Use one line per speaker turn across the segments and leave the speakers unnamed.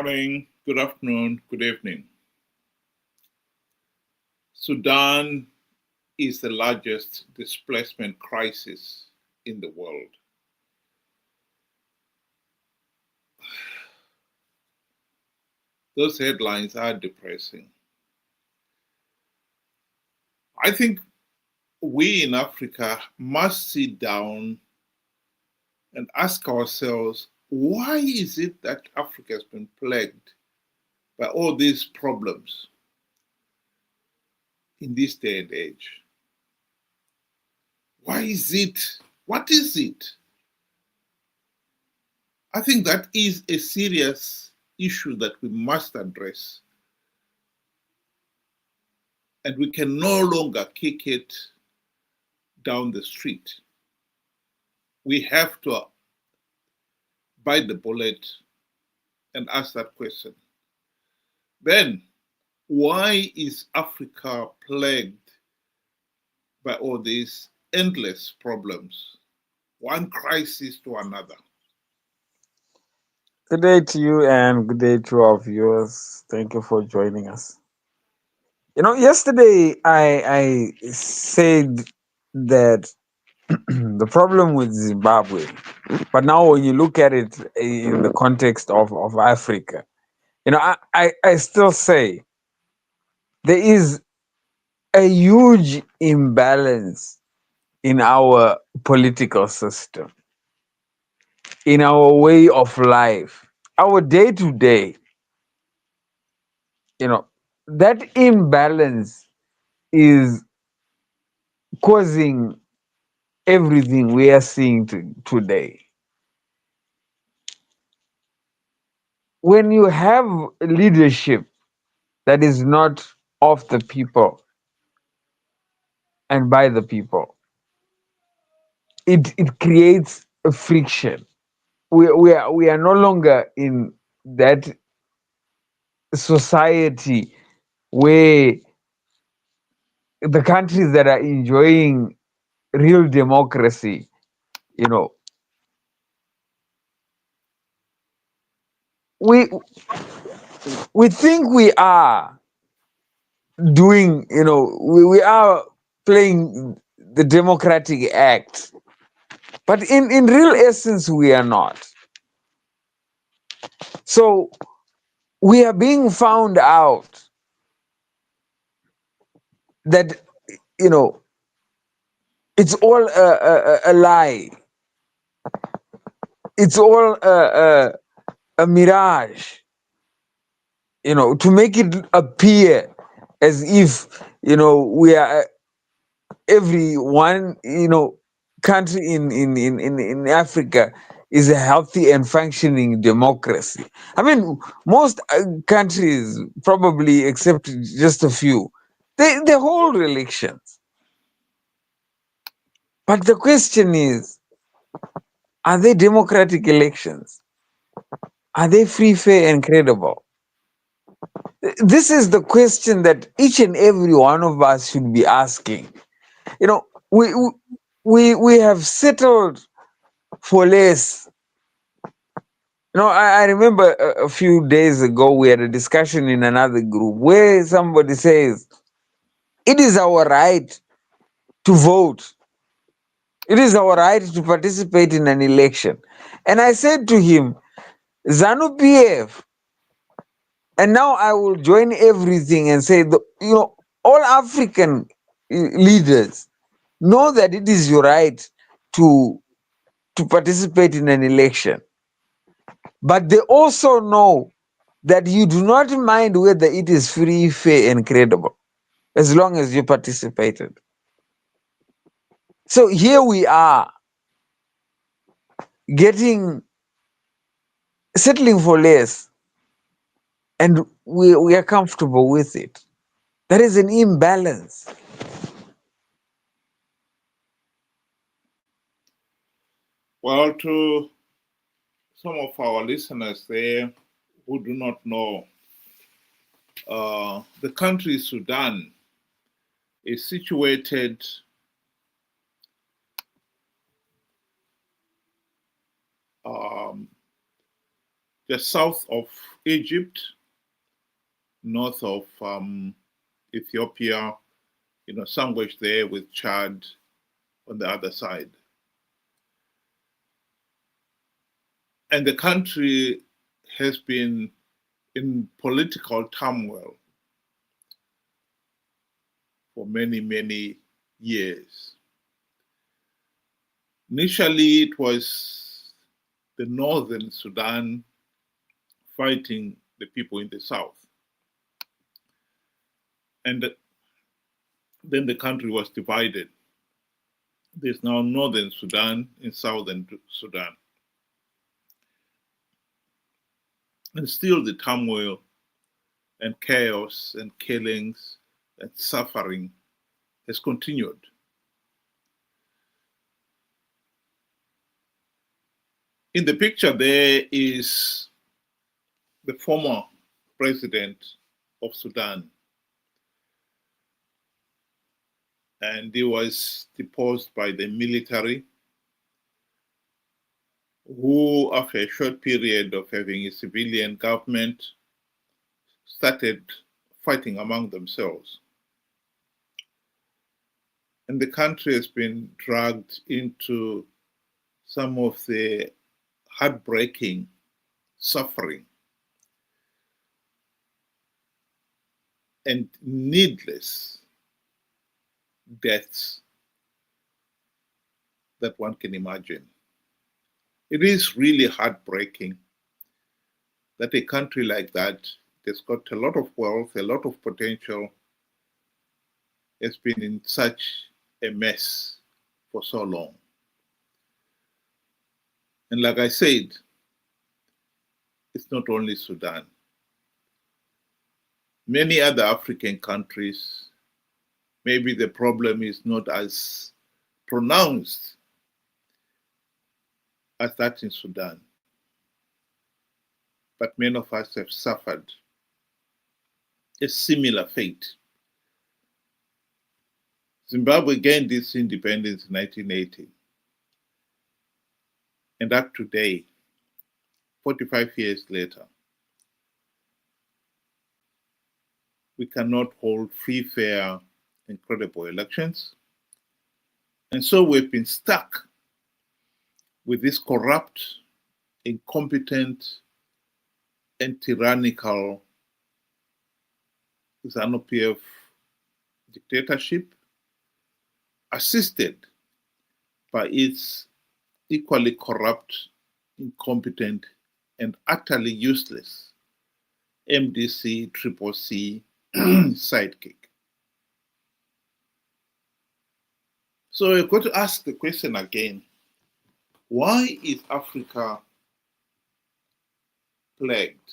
morning, good afternoon, good evening. Sudan is the largest displacement crisis in the world. Those headlines are depressing. I think we in Africa must sit down and ask ourselves, why is it that Africa has been plagued by all these problems in this day and age? Why is it? What is it? I think that is a serious issue that we must address. And we can no longer kick it down the street. We have to bite the bullet and ask that question. Then, why is Africa plagued by all these endless problems, one crisis to another?
Good day to you and good day to our viewers. Thank you for joining us. Yesterday I said that the problem with Zimbabwe, but now when you look at it in the context of Africa, I still say there is a huge imbalance in our political system, in our way of life, our day to day. you know that imbalance is causing everything we are seeing today. When you have leadership that is not of the people and by the people, it creates a friction. We are no longer in that society where the countries that are enjoying real democracy, you know, we we think we are doing, we are playing the democratic act, but in real essence we are not. So we are being found out that, you know it's all a lie. It's all a mirage, to make it appear as if, we are everyone, country in Africa is a healthy and functioning democracy. I mean, most countries, probably except just a few, they hold elections. But the question is, are they democratic elections? Are they free, fair, and credible? This is the question that each and every one of us should be asking. You know, we we have settled for less. I remember a few days ago we had a discussion in another group where somebody says it is our right to vote. It is our right to participate in an election. And I said to him, ZANU PF, and now I will join everything and say, all African leaders know that it is your right to participate in an election, but they also know that you do not mind whether it is free, fair, and credible, as long as you participated. So here we are, getting settling for less, and we are comfortable with it. There is an imbalance.
Well, to some of our listeners there who do not know, the country Sudan is situated um, just south of Egypt, north of Ethiopia, sandwiched there with Chad on the other side. And the country has been in political turmoil for many, many years. Initially, it was the northern Sudan fighting the people in the south. And then the country was divided. There's now northern Sudan and southern Sudan. And still the turmoil and chaos and killings and suffering has continued. In the picture, there is the former president of Sudan, and he was deposed by the military, who, after a short period of having a civilian government, started fighting among themselves. And the country has been dragged into some of the heartbreaking suffering and needless deaths that one can imagine. It is really heartbreaking that a country like that that's got a lot of wealth, a lot of potential, has been in such a mess for so long. And like I said, it's not only Sudan. Many other African countries, maybe the problem is not as pronounced as that in Sudan. But many of us have suffered a similar fate. Zimbabwe gained its independence in 1980. And up to today, 45 years later, we cannot hold free, fair, and credible elections. And so we've been stuck with this corrupt, incompetent, and tyrannical ZANU-PF dictatorship, assisted by its equally corrupt, incompetent, and utterly useless MDC Triple C sidekick. So we've got to ask the question again, why is Africa plagued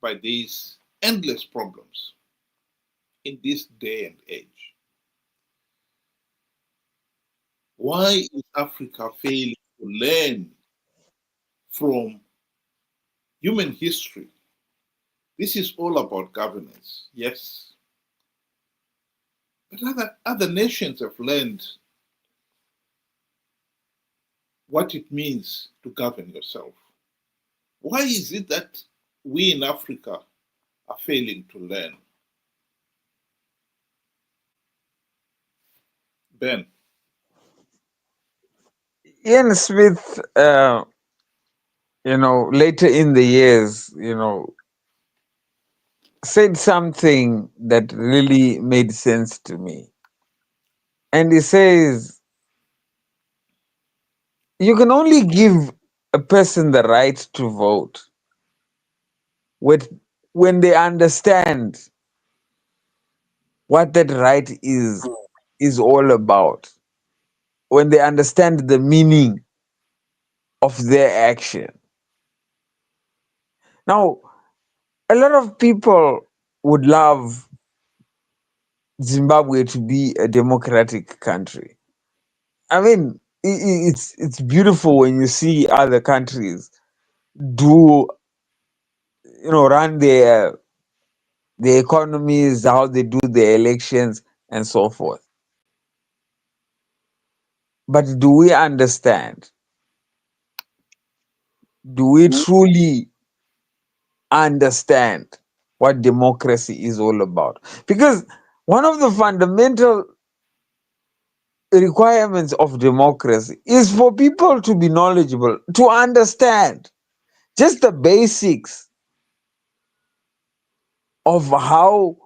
by these endless problems in this day and age? Why is Africa failing to learn from human history? This is all about governance, yes. But other nations have learned what it means to govern yourself. Why is it that we in Africa are failing to learn? Ben.
Ian Smith, later in the years, said something that really made sense to me. And he says, you can only give a person the right to vote when they understand what that right is all about, when they understand the meaning of their action. Now, a lot of people would love Zimbabwe to be a democratic country. I mean, it's beautiful when you see other countries do, run their economies, how they do their elections, and so forth. But do we understand do we truly understand what democracy is all about? Because one of the fundamental requirements of democracy is for people to be knowledgeable, to understand just the basics of how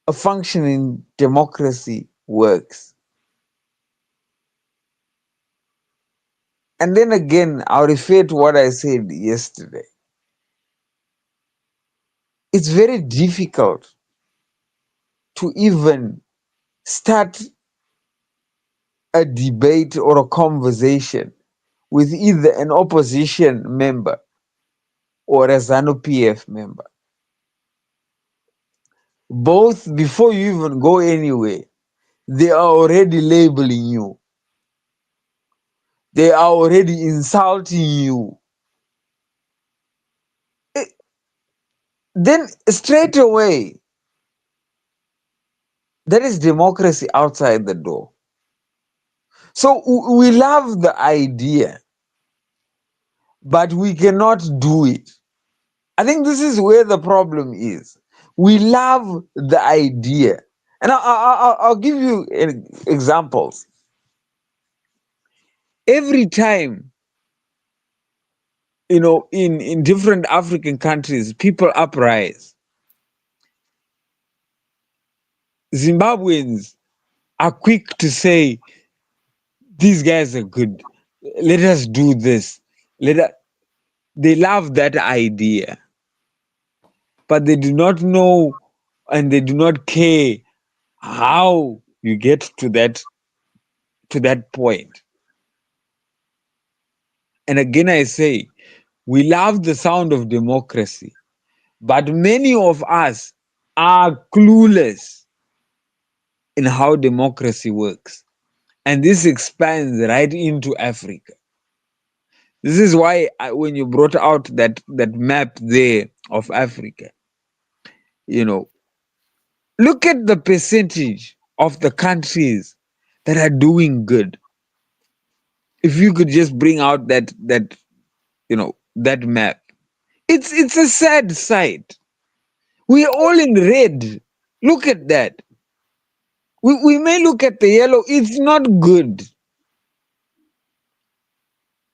a functioning democracy works. And then again, I'll refer to what I said yesterday. It's very difficult to even start a debate or a conversation with either an opposition member or a ZANU PF member. Both, before you even go anywhere, they are already labeling you. They are already insulting you. Eh, Then straight away, there is democracy outside the door. So we love the idea, but we cannot do it. I think this is where the problem is. We love the idea. And I'll give you examples. Every time, in different African countries, people uprise. Zimbabweans are quick to say, these guys are good. Let us do this. They love that idea, but they do not know and they do not care how you get to that point. And again, I say, we love the sound of democracy, but many of us are clueless in how democracy works. And this expands right into Africa. This is why when you brought out that map there of Africa, you know, look at the percentage of the countries that are doing good. If you could just bring out that map, it's a sad sight. We are all in red. Look at that. We may look at the yellow. It's not good.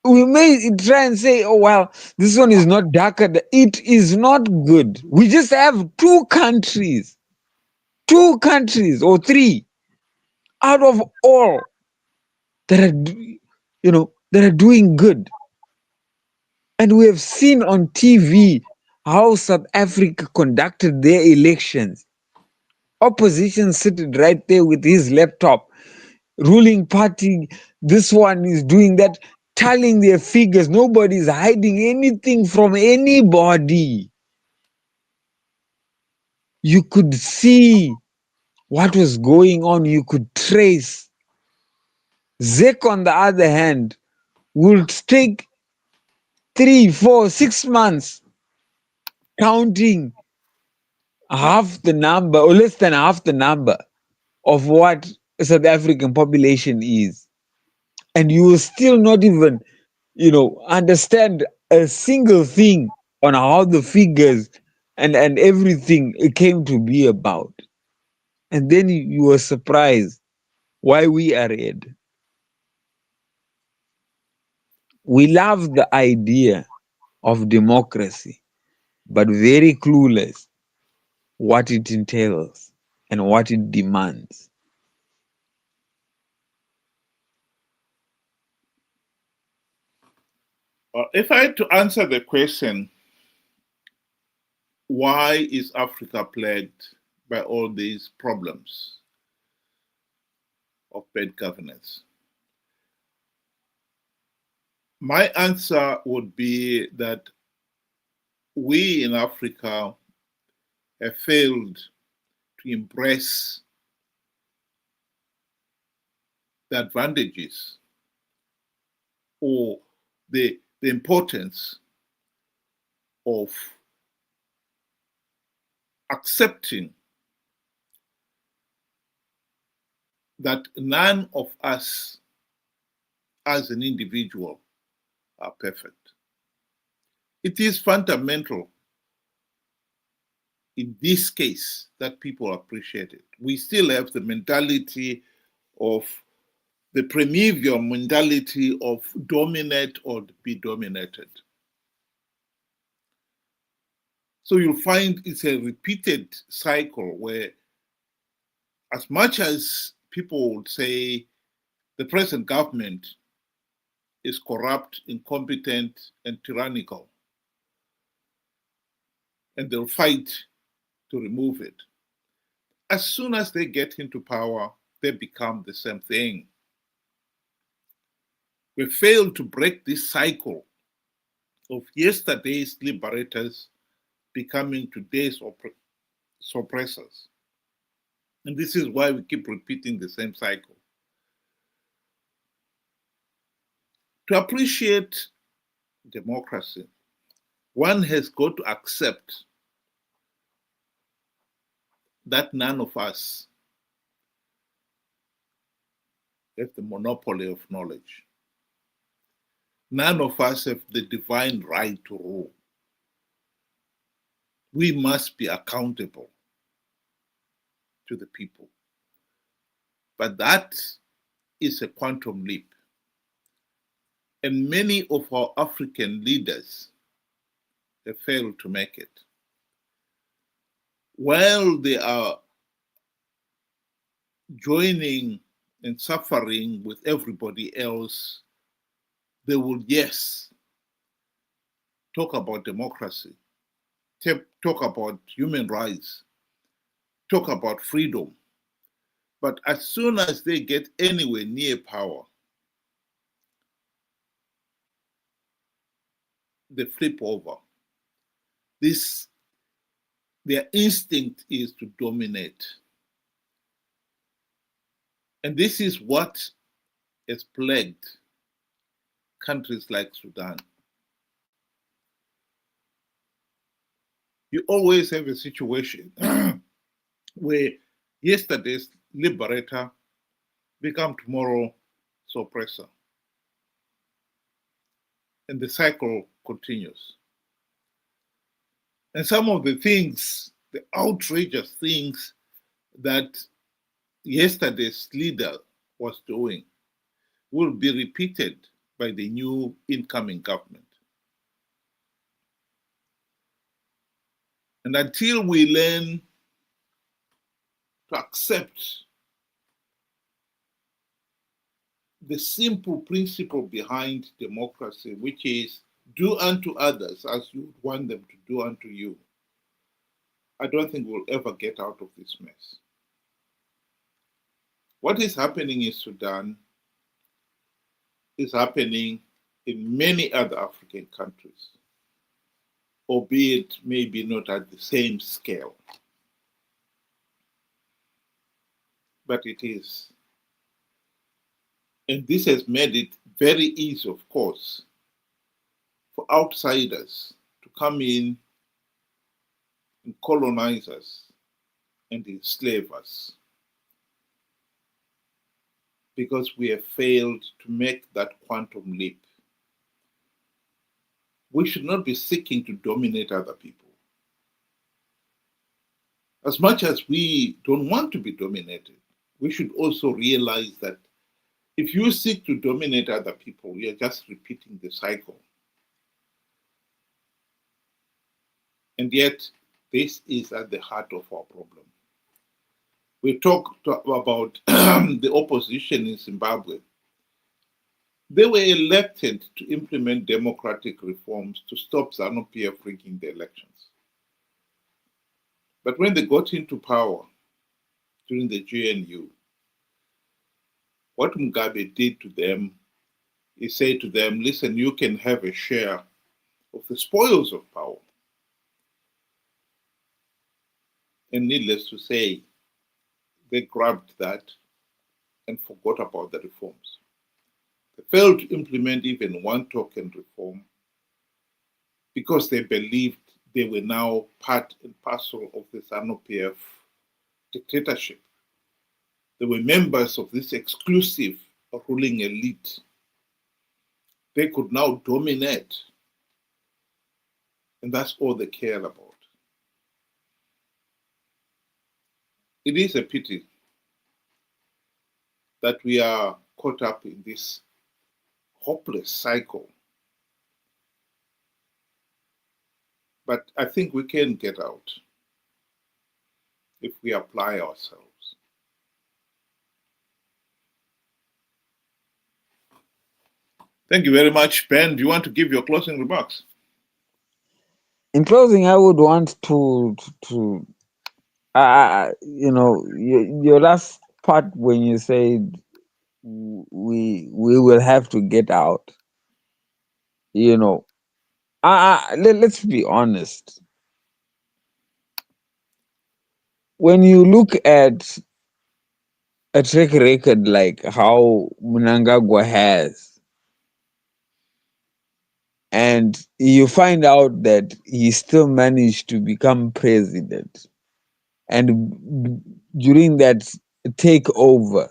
We may try and say, oh, well, this one is not darker. It is not good. We just have two countries or three out of all that that are doing good. And we have seen on TV how South Africa conducted their elections. Opposition sitting right there with his laptop, ruling party, this one is doing that, tallying their figures. Nobody is hiding anything from anybody. You could see what was going on. You could trace. Zek, on the other hand, would take 3, 4, 6 months counting half the number or less than half the number of what South African population is. And you will still not even, understand a single thing on how the figures and everything came to be about. And then you were surprised why we are red. We love the idea of democracy, but very clueless what it entails and what it demands.
If I had to answer the question, why is Africa plagued by all these problems of bad governance? My answer would be that we in Africa have failed to embrace the advantages or the importance of accepting that none of us as an individual are perfect. It is fundamental in this case that people appreciate it. We still have the mentality of the primeval mentality of dominate or be dominated. So you'll find it's a repeated cycle where, as much as people would say the present government is corrupt, incompetent, and tyrannical, and they'll fight to remove it, as soon as they get into power, they become the same thing. We fail to break this cycle of yesterday's liberators becoming today's suppressors. And this is why we keep repeating the same cycle. To appreciate democracy, one has got to accept that none of us have the monopoly of knowledge. None of us have the divine right to rule. We must be accountable to the people. But that is a quantum leap. And many of our African leaders have failed to make it. While they are joining and suffering with everybody else, they will, yes, talk about democracy, talk about human rights, talk about freedom. But as soon as they get anywhere near power, they flip over. Their instinct is to dominate. And this is what has plagued countries like Sudan. You always have a situation where yesterday's liberator become tomorrow suppressor. And the cycle continues. And some of the things, the outrageous things that yesterday's leader was doing will be repeated by the new incoming government. And until we learn to accept the simple principle behind democracy, which is do unto others as you want them to do unto you, I don't think we'll ever get out of this mess. What is happening in Sudan is happening in many other African countries, albeit maybe not at the same scale. But it is. And this has made it very easy, of course, for outsiders to come in and colonize us and enslave us, because we have failed to make that quantum leap. We should not be seeking to dominate other people. As much as we don't want to be dominated, we should also realize that if you seek to dominate other people, you're just repeating the cycle. And yet, this is at the heart of our problem. We talked about the opposition in Zimbabwe. They were elected to implement democratic reforms to stop ZANU-PF rigging the elections. But when they got into power during the GNU, what Mugabe did to them, he said to them, listen, you can have a share of the spoils of power. And needless to say, they grabbed that and forgot about the reforms. They failed to implement even one token reform because they believed they were now part and parcel of the ZANU-PF dictatorship. They were members of this exclusive ruling elite. They could now dominate. And that's all they care about. It is a pity that we are caught up in this hopeless cycle. But I think we can get out if we apply ourselves. Thank you very much, Ben. Do you want to give your closing remarks?
In closing, I would want to your last part when you said we will have to get out. You know, let's be honest. When you look at a track record like how Mnangagwa has, and you find out that he still managed to become president, and during that takeover,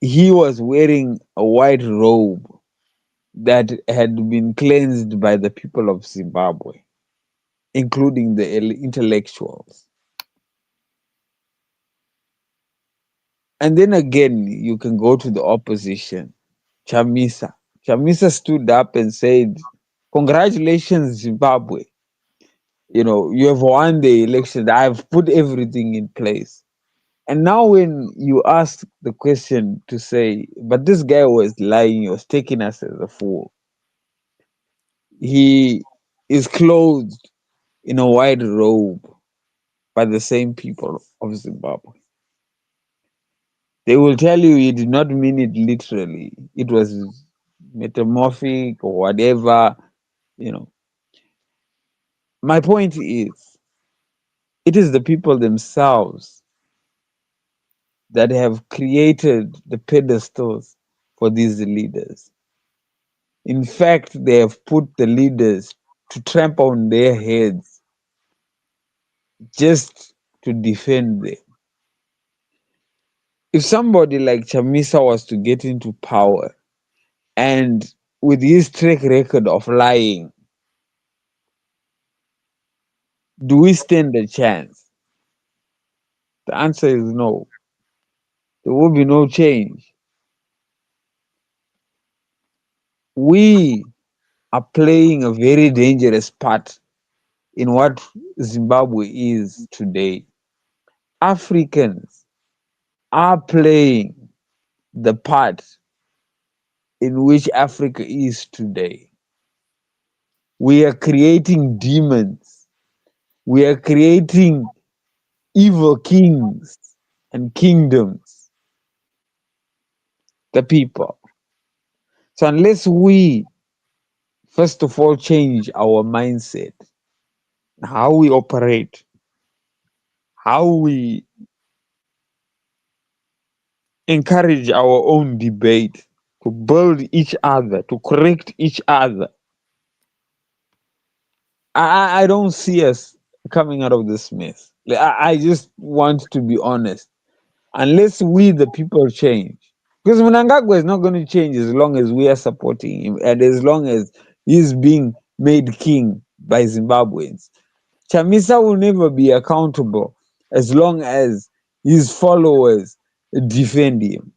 he was wearing a white robe that had been cleansed by the people of Zimbabwe, including the intellectuals. And then again, you can go to the opposition, Chamisa. Chamisa stood up and said, "Congratulations, Zimbabwe. You have won the election. I've put everything in place." And now, when you ask the question to say, but this guy was lying, he was taking us as a fool. He is clothed in a white robe by the same people of Zimbabwe. They will tell you he did not mean it literally. It was metamorphic or whatever, you know. My point is, it is the people themselves that have created the pedestals for these leaders. In fact, they have put the leaders to trample on their heads just to defend them. If somebody like Chamisa was to get into power and with his track record of lying, do we stand a chance? The answer is no. There will be no change. We are playing a very dangerous part in what Zimbabwe is today. Africans are playing the part in which Africa is today. We are creating demons. We are creating evil kings and kingdoms, the people. So unless we, first of all, change our mindset, how we operate, how we encourage our own debate, to build each other, to correct each other, I don't see us coming out of this mess. Like, I just want to be honest. Unless we, the people, change. Because Mnangagwa is not going to change as long as we are supporting him and as long as he's being made king by Zimbabweans. Chamisa will never be accountable as long as his followers defend him.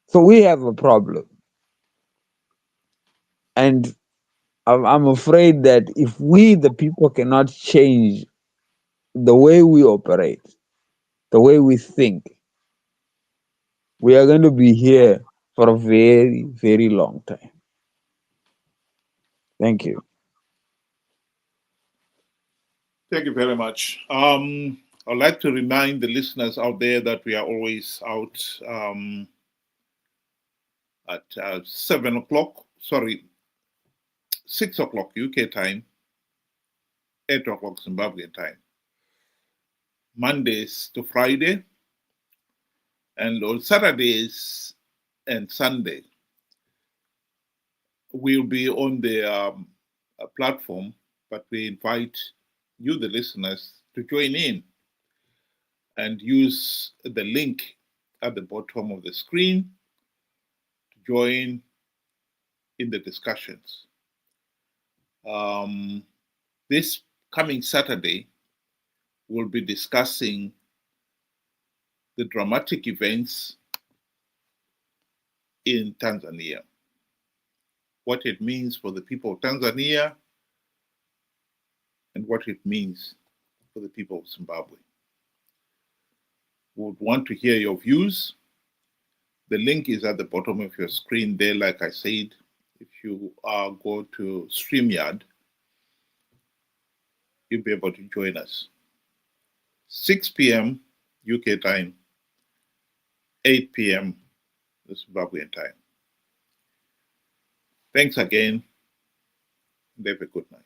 So we have a problem. And I'm afraid that if we, the people, cannot change the way we operate, the way we think, we are going to be here for a very, very long time. Thank you.
Thank you very much. I'd like to remind the listeners out there that we are always out at 7 o'clock, sorry, 6 o'clock UK time, 8 o'clock Zimbabwean time, Mondays to Friday, and on Saturdays and Sunday, we'll be on the platform, but we invite you, the listeners, to join in and use the link at the bottom of the screen to join in the discussions. This coming Saturday, we'll be discussing the dramatic events in Tanzania, what it means for the people of Tanzania, and what it means for the people of Zimbabwe. We would want to hear your views. The link is at the bottom of your screen there, like I said. If you go to StreamYard, you'll be able to join us. 6 p.m. UK time, 8 p.m. the Zimbabwean time. Thanks again, and have a good night.